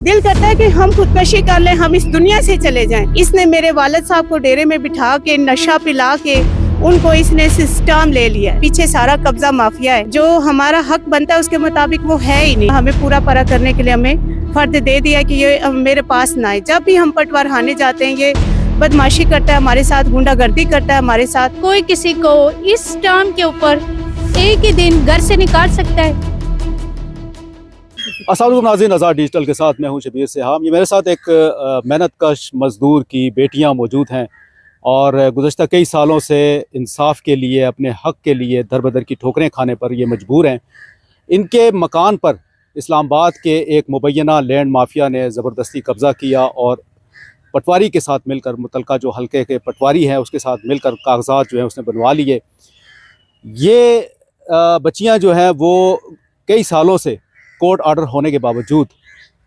दिल करता है कि हम खुदकशी कर लें, हम इस दुनिया से चले जाएं। इसने मेरे वालिद साहब को डेरे में बिठा के नशा पिला के उनको इसने सिस्टम ले लिया है। पीछे सारा कब्जा माफिया है। जो हमारा हक बनता है उसके मुताबिक वो है ही नहीं। हमें पूरा परा करने के लिए हमें फर्द दे दिया कि ये मेरे पास ना आए। जब भी हम पटवारखाने जाते हैं ये बदमाशी करता है हमारे साथ, गुंडागर्दी करता है हमारे साथ। कोई किसी को इस टर्म के ऊपर एक ही दिन घर से निकाल सकता है। अस्सलाम वालेकुम नाज़रीन, आज़ाद डिजिटल के साथ मैं हूं शबीर सिहाम। ये मेरे साथ एक मेहनत कश मज़दूर की बेटियां मौजूद हैं और गुज़श्ता कई सालों से इंसाफ के लिए, अपने हक़ के लिए दर बदर की ठोकरें खाने पर ये मजबूर हैं। इनके मकान पर इस्लामाबाद के एक मुबैना लैंड माफिया ने ज़बरदस्ती कब्ज़ा किया और पटवारी के साथ मिलकर, मुतलका जो हल्के के पटवारी हैं उसके साथ मिलकर कागजात जो हैं उसने बनवा लिए। ये बच्चियां जो हैं वो कई सालों से कोर्ट आर्डर होने के बावजूद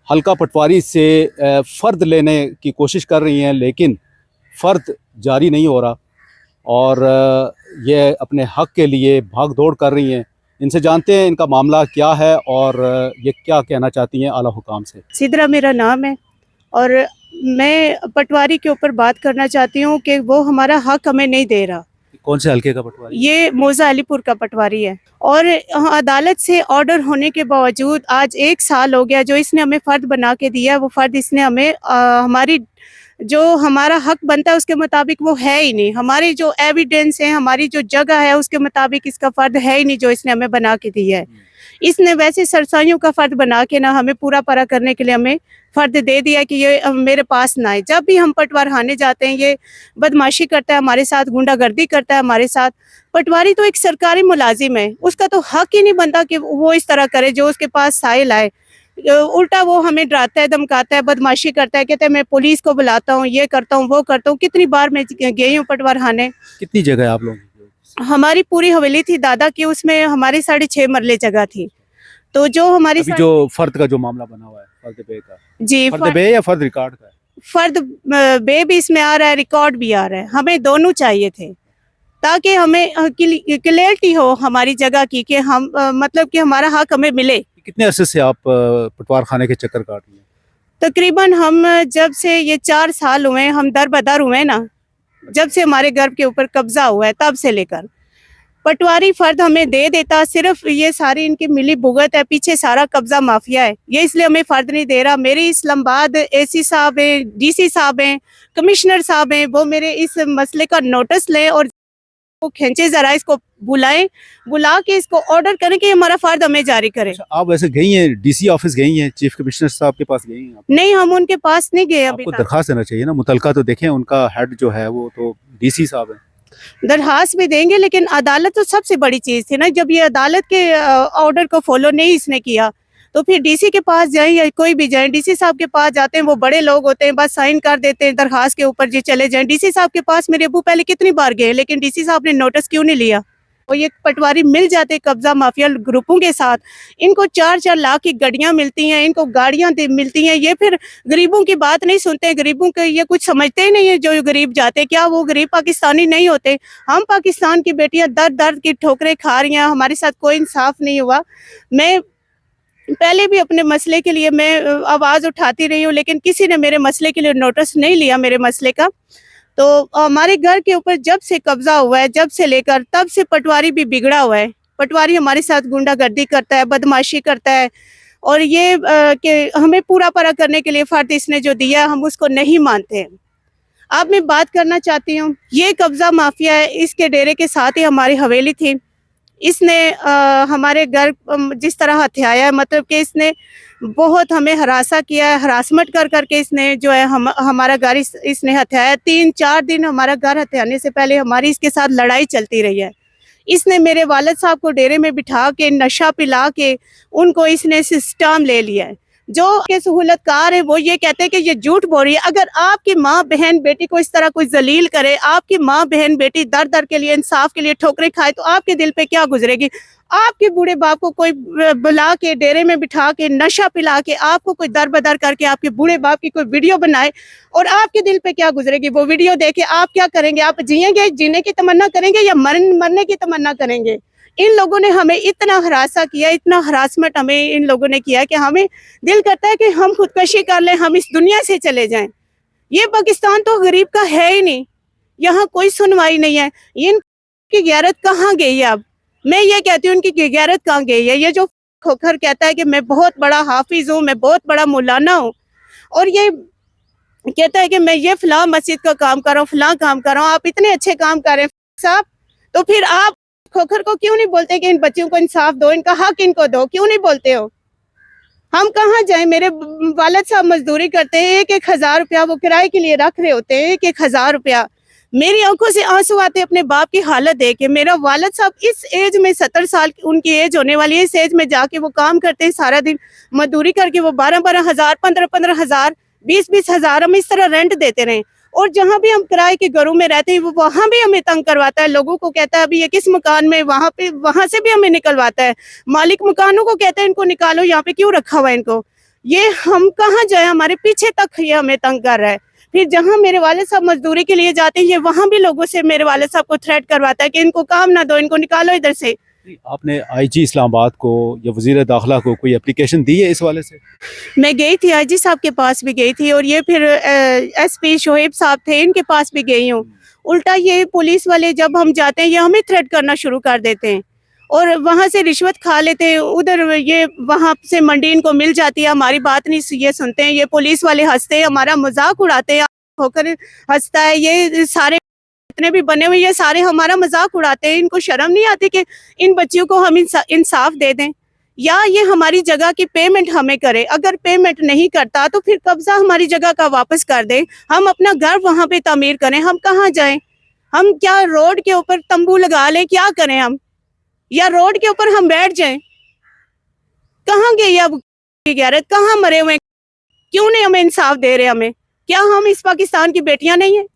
हल्का पटवारी से फ़र्द लेने की कोशिश कर रही हैं, लेकिन फ़र्द जारी नहीं हो रहा और ये अपने हक़ के लिए भाग दौड़ कर रही हैं। इनसे जानते हैं इनका मामला क्या है और ये क्या कहना चाहती हैं आला हुकाम से। सिदरा मेरा नाम है और मैं पटवारी के ऊपर बात करना चाहती हूँ कि वो हमारा हक़ हमें नहीं दे रहा। कौन से हल्के का पटवारी? ये मौजा अलीपुर का पटवारी है और अदालत से ऑर्डर होने के बावजूद आज 1 साल हो गया। जो इसने हमें फ़र्द बना के दिया वो फ़र्द इसने हमें हमारी जो हमारा हक बनता है उसके मुताबिक वो है ही नहीं। हमारी जो एविडेंस है, हमारी जो जगह है उसके मुताबिक इसका फ़र्द है ही नहीं जो इसने हमें बना के दिया है। इसने वैसे सरसाइयों का फ़र्द बना के ना हमें पूरा परा करने के लिए हमें फ़र्द दे दिया कि ये मेरे पास ना आए। जब भी हम पटवारखाने जाते हैं ये बदमाशी करता है हमारे साथ, गुंडागर्दी करता है हमारे साथ। पटवारी तो एक सरकारी मुलाजिम है, उसका तो हक ही नहीं बनता कि वो इस तरह करे जो उसके पास साइल आए। उल्टा वो हमें डराता है, धमकाता है, बदमाशी करता है, कहता है मैं पुलिस को बुलाता हूँ, ये करता हूँ, वो करता हूँ। कितनी बार मैं गई हूँ पटवारखाने। कितनी जगह है आप लोगों की? हमारी पूरी हवेली थी दादा की, उसमें हमारी 6.5 मरले जगह थी। तो जो हमारी अभी जो फर्द का जो मामला बना हुआ है, फर्द बे का, जी फर्द बे या फर्द रिकॉर्ड का है? फर्द बे भी इसमें आ रहा है, रिकॉर्ड भी आ रहा है। हमें दोनों चाहिए थे ताकि हमें क्लियरिटी हो हमारी जगह की कि हम मतलब कि हमारा हक हमें मिले। कितने अरसे से आप पटवारखाने के चक्कर काट रही हैं? तकरीबन हम जब से ये 4 साल हुए हम दर बदर हुए ना, जब से हमारे घर के ऊपर कब्जा हुआ है तब से लेकर पटवारी फर्द हमें दे देता। सिर्फ ये सारी इनकी मिली भुगत है, पीछे सारा कब्जा माफिया है, ये इसलिए हमें फर्द नहीं दे रहा। मेरे इस्लामाबाद एसी साहब हैं, डीसी साहब हैं, कमिश्नर साहब हैं, वो मेरे इस मसले का नोटिस लें और खींचे, जरा इसको बुला के इसको ऑर्डर करें कि हमारा फर्द हमें जारी करें। आप वैसे गई हैं, डीसी ऑफिस गई हैं, चीफ कमिश्नर साहब के पास गई हैं आप? नहीं, हम उनके पास नहीं गए अभी आपको तक। दरखास्त देना चाहिए ना, मुतलका तो देखें, उनका हेड जो है वो तो डीसी साहब है। दरखास्त भी देंगे लेकिन अदालत तो सबसे बड़ी चीज थी ना। जब ये अदालत के ऑर्डर को फॉलो नहीं इसने किया तो फिर डीसी के पास जाएं या कोई भी जाए। डीसी साहब के पास जाते हैं, वो बड़े लोग होते हैं, बस साइन कर देते हैं दरखास्त के ऊपर, जी चले जाएं। डीसी साहब के पास मेरे अबू पहले कितनी बार गए लेकिन डीसी साहब ने नोटिस क्यों नहीं लिया। और ये पटवारी मिल जाते कब्जा माफिया ग्रुपों के साथ, इनको 4-4 लाख की गाड़ियां मिलती हैं, इनको गाड़ियां मिलती हैं। ये फिर गरीबों की बात नहीं सुनते, गरीबों के ये कुछ समझते ही नहीं है। जो गरीब जाते, क्या वो गरीब पाकिस्तानी नहीं होते? हम पाकिस्तान की बेटियां दर दर की ठोकरें खा रही हैं, हमारे साथ कोई इंसाफ नहीं हुआ। मैं पहले भी अपने मसले के लिए मैं आवाज़ उठाती रही हूँ लेकिन किसी ने मेरे मसले के लिए नोटिस नहीं लिया मेरे मसले का। तो हमारे घर के ऊपर जब से कब्जा हुआ है, जब से लेकर तब से पटवारी भी बिगड़ा हुआ है। पटवारी हमारे साथ गुंडागर्दी करता है, बदमाशी करता है और ये कि हमें पूरा परा करने के लिए फर्द इसने जो दिया हम उसको नहीं मानते हैं। अब मैं बात करना चाहती हूँ, ये कब्जा माफिया है, इसके डेरे के साथ ही हमारी हवेली थी। इसने हमारे घर जिस तरह हथियाया है, मतलब कि इसने बहुत हमें हरासा किया है, हरासमेंट कर करके इसने जो है हमारा घर इसने हथियाया। 3-4 दिन हमारा घर हथियाने से पहले हमारी इसके साथ लड़ाई चलती रही है। इसने मेरे वालिद साहब को डेरे में बिठा के नशा पिला के उनको इसने सिस्टम ले लिया है। जो के सहूलतकार है वो ये कहते हैं कि ये झूठ बोल रही है। अगर आपकी माँ बहन बेटी को इस तरह कोई जलील करे, आपकी माँ बहन बेटी दर दर के लिए, इंसाफ के लिए ठोकरें खाए, तो आपके दिल पे क्या गुजरेगी? आपके बूढ़े बाप को कोई बुला के डेरे में बिठा के नशा पिला के आपको कोई दर बदर करके आपके बूढ़े बाप की कोई वीडियो बनाए और आपके दिल पे क्या गुजरेगी? वो वीडियो देखे आप क्या करेंगे? आप जिएंगे, जीने की तमन्ना करेंगे या मरने की तमन्ना करेंगे? इन लोगों ने हमें इतना हरासा किया, इतना हरासमेंट हमें इन लोगों ने किया कि हमें दिल करता है कि हम खुदकशी कर लें, हम इस दुनिया से चले जाएं। ये पाकिस्तान तो गरीब का है ही नहीं, यहाँ कोई सुनवाई नहीं है। इनकी गैरत कहाँ गई है? अब मैं ये कहती हूँ इनकी गैरत कहाँ गई है? ये जो खोखर कहता है कि मैं बहुत बड़ा हाफिज हूँ, मैं बहुत बड़ा मौलाना हूँ, और ये कहता है कि मैं ये फलां मस्जिद का काम कर रहा हूँ, फलां काम कर रहा हूँ। आप इतने अच्छे काम कर रहे हैं साहब, तो फिर आप खोखर को क्यों नहीं बोलते कि इन बच्चों को इंसाफ दो, इनका हक इनको दो? क्यों नहीं बोलते हो? हम कहाँ जाएं? मेरे वालिद साहब मजदूरी करते हैं, 1,000 रुपया वो किराए के लिए रख रहे होते हैं, 1,000 रुपया। मेरी आंखों से आंसू आते अपने बाप की हालत देख के। मेरा वालिद साहब इस एज में 70 साल उनकी एज होने वाली है, इस एज में जाके वो काम करते हैं, सारा दिन मजदूरी करके वो 12-12 हज़ार, 15-15 हज़ार, 20-20 हज़ार हम इस तरह रेंट देते रहे। और जहाँ भी हम किराए के घरों में रहते हैं वो वहाँ भी हमें तंग करवाता है, लोगों को कहता है अभी ये किस मकान में, वहाँ से भी हमें निकलवाता है। मालिक मकानों को कहता है इनको निकालो, यहाँ पे क्यों रखा हुआ है इनको? ये हम कहाँ जाए? हमारे पीछे तक ये हमें तंग कर रहा है। फिर जहाँ मेरे वाले साहब मजदूरी के लिए जाते हैं, ये वहाँ भी लोगों से मेरे वाले साहब को थ्रेट करवाता है कि इनको काम ना दो, इनको निकालो इधर से। आपने आईजी इस्लामाबाद को या वज़ीर दाखिला को कोई एप्लीकेशन दी है इस वाले से? मैं गई थी, आईजी साहब के पास भी गई थी, और ये फिर एसपी शोएब साहब थे, इनके पास भी गई हूँ। उल्टा ये पुलिस वाले जब हम जाते हैं ये हमें थ्रेट करना शुरू कर देते हैं, और वहाँ से रिश्वत खा लेते हैं। उधर ये वहाँ से मंडी इनको मिल जाती है, हमारी बात नहीं ये सुनते हैं। ये पुलिस वाले हंसते हैं, हमारा मजाक उड़ाते हैं, होकर हंसता है। ये सारे जितने भी बने हुए ये सारे हमारा मजाक उड़ाते हैं। इनको शर्म नहीं आती कि इन बच्चियों को हम इंसाफ दे दें, या ये हमारी जगह की पेमेंट हमें करे? अगर पेमेंट नहीं करता तो फिर कब्जा हमारी जगह का वापस कर दे, हम अपना घर वहाँ पे तामीर करें। हम कहाँ जाएं? हम क्या रोड के ऊपर तंबू लगा लें? क्या करें हम? या रोड के ऊपर हम बैठ जाएं? कहाँ गई अब गैरत? कहाँ मरे हुए? क्यों नहीं हमें इंसाफ दे रहे? हमें क्या हम इस पाकिस्तान की बेटियां नहीं है?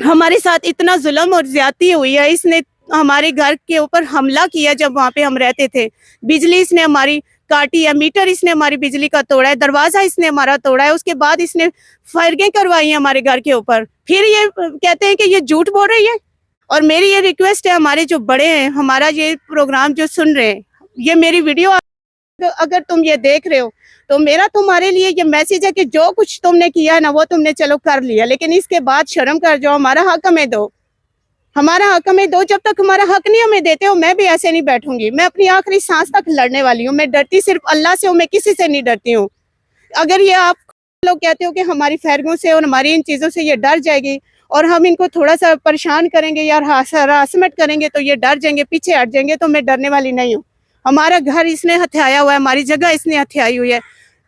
हमारे साथ इतना जुल्म और ज्यादती हुई है। इसने हमारे घर के ऊपर हमला किया जब वहाँ पे हम रहते थे। बिजली इसने हमारी काटी है, मीटर इसने हमारी बिजली का तोड़ा है, दरवाजा इसने हमारा तोड़ा है। उसके बाद इसने फायरिंगें करवाई हैं हमारे घर के ऊपर। फिर ये कहते हैं कि ये झूठ बोल रही है। और मेरी ये रिक्वेस्ट है, हमारे जो बड़े हैं, हमारा ये प्रोग्राम जो सुन रहे हैं, ये मेरी वीडियो अगर तुम ये देख रहे हो तो मेरा तुम्हारे लिए ये मैसेज है कि जो कुछ तुमने किया है ना वो तुमने चलो कर लिया, लेकिन इसके बाद शर्म कर जाओ, हमारा हक हमें दो, हमारा हक हमें दो। जब तक हमारा हक नहीं हमें देते हो मैं भी ऐसे नहीं बैठूंगी। मैं अपनी आखिरी सांस तक लड़ने वाली हूँ। मैं डरती सिर्फ अल्लाह से हूँ, मैं किसी से नहीं डरती हूँ। अगर ये आप लोग कहते हो कि हमारी फैरगों से और हमारी इन चीज़ों से ये डर जाएगी और हम इनको थोड़ा सा परेशान करेंगे या हरासमेंट करेंगे तो ये डर जाएंगे, पीछे हट जाएंगे, तो मैं डरने वाली नहीं हूँ। हमारा घर इसने हथियाया हुआ है, हमारी जगह इसने हथियाई हुई है।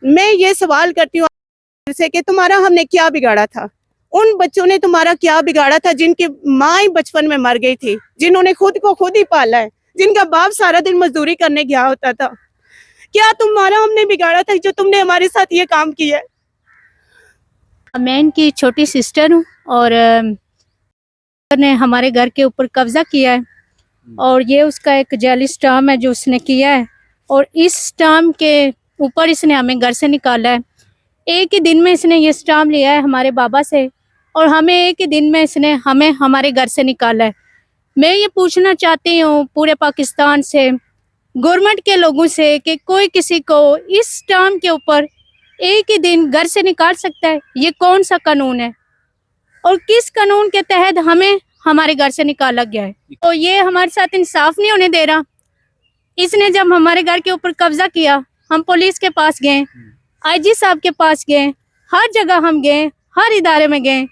मैं ये सवाल करती हूँ से कि तुम्हारा हमने क्या बिगाड़ा था? उन बच्चों ने तुम्हारा क्या बिगाड़ा था जिनकी माँ ही बचपन में मर गई थी, जिन्होंने खुद को खुद ही पाला है, जिनका बाप सारा दिन मजदूरी करने गया होता था? क्या तुम्हारा हमने बिगाड़ा था जो तुमने हमारे साथ ये काम किया है? मैं इनकी छोटी सिस्टर हूँ और ने हमारे घर के ऊपर कब्जा किया है, और ये उसका एक जाली स्टाम्प है जो उसने किया है, और इस स्टाम्प के ऊपर इसने हमें घर से निकाला है। एक ही दिन में इसने ये स्टाम्प लिया है हमारे बाबा से, और हमें एक ही दिन में इसने हमें हमारे घर से निकाला है। मैं ये पूछना चाहती हूँ पूरे पाकिस्तान से, गवर्नमेंट के लोगों से, कि कोई किसी को इस स्टाम्प के ऊपर एक ही दिन घर से निकाल सकता है? ये कौन सा कानून है और किस कानून के तहत हमें हमारे घर से निकाला गया है? तो ये हमारे साथ इंसाफ नहीं होने दे रहा। इसने जब हमारे घर के ऊपर कब्जा किया, हम पुलिस के पास गए, आईजी साहब के पास गए, हर जगह हम गए, हर इदारे में गए,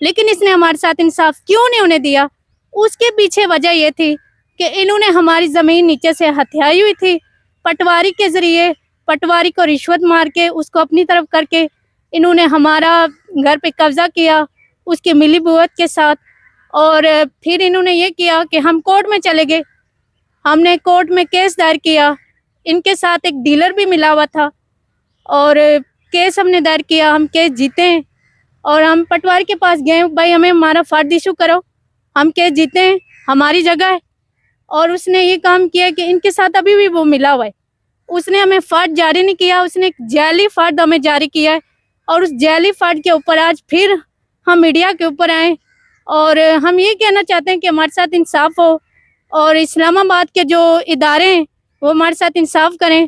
लेकिन इसने हमारे साथ इंसाफ क्यों नहीं होने दिया? उसके पीछे वजह ये थी कि इन्होंने हमारी ज़मीन नीचे से हथियाई हुई थी। पटवारी के ज़रिए, पटवारी को रिश्वत मार के उसको अपनी तरफ करके इन्होंने हमारा घर पे कब्जा किया उसके मिली भगत के साथ। और फिर इन्होंने ये किया कि हम कोर्ट में चले गए। हमने कोर्ट में केस दायर किया, इनके साथ एक डीलर भी मिला हुआ था, और केस हमने दायर किया, हम केस जीते हैं। और हम पटवारी के पास गए, भाई हमें हमारा फर्द इशू करो, हम केस जीते हैं, हमारी जगह है। और उसने ये काम किया कि इनके साथ अभी भी वो मिला हुआ है। उसने हमें फर्द जारी नहीं किया, उसने एक जाली फर्द हमें जारी किया है, और उस जाली फर्द के ऊपर आज फिर हम मीडिया के ऊपर आए और हम ये कहना चाहते हैं कि हमारे साथ इंसाफ हो। اور اسلام آباد کے جو ادارے ہیں وہ ہمارے ساتھ انصاف کریں